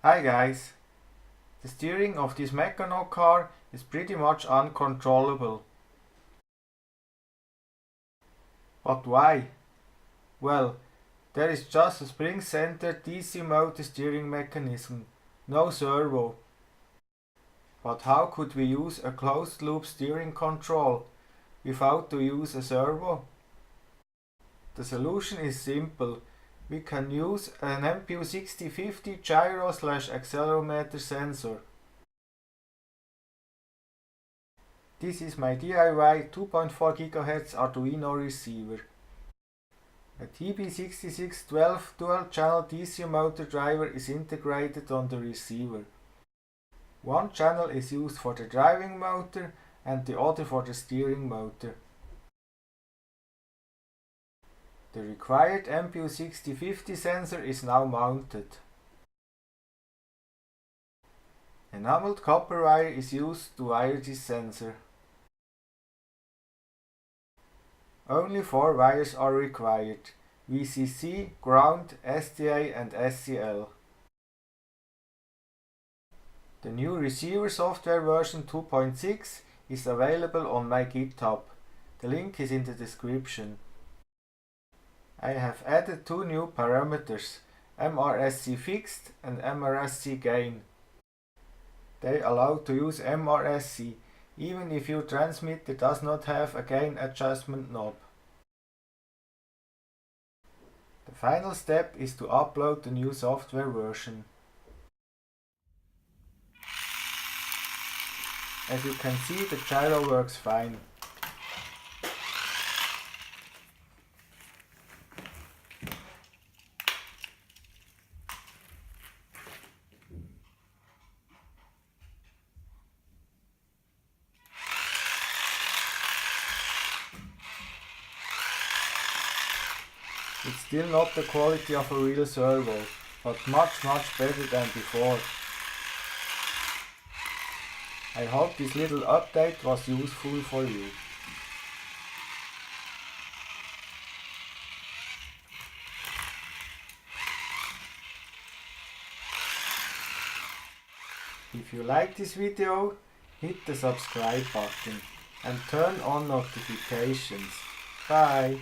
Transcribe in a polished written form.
Hi guys! The steering of this MECCANO car is pretty much uncontrollable. But why? Well, there is just a spring-centered DC motor steering mechanism, no servo. But how could we use a closed-loop steering control without to use a servo? The solution is simple. We can use an MPU 6050 gyro/accelerometer sensor. This is my DIY 2.4 GHz Arduino receiver. A TB6612 dual-channel DC motor driver is integrated on the receiver. One channel is used for the driving motor and the other for the steering motor. The required MPU 6050 sensor is now mounted. Enameled copper wire is used to wire this sensor. Only 4 wires are required: VCC, ground, SDA and SCL. The new receiver software version 2.6 is available on my GitHub. The link is in the description. I have added 2 new parameters, MRSC fixed and MRSC gain. They allow to use MRSC even if your transmitter does not have a gain adjustment knob. The final step is to upload the new software version. As you can see, the gyro works fine. It's still not the quality of a real servo, but much better than before. I hope this little update was useful for you. If you like this video, hit the subscribe button and turn on notifications. Bye!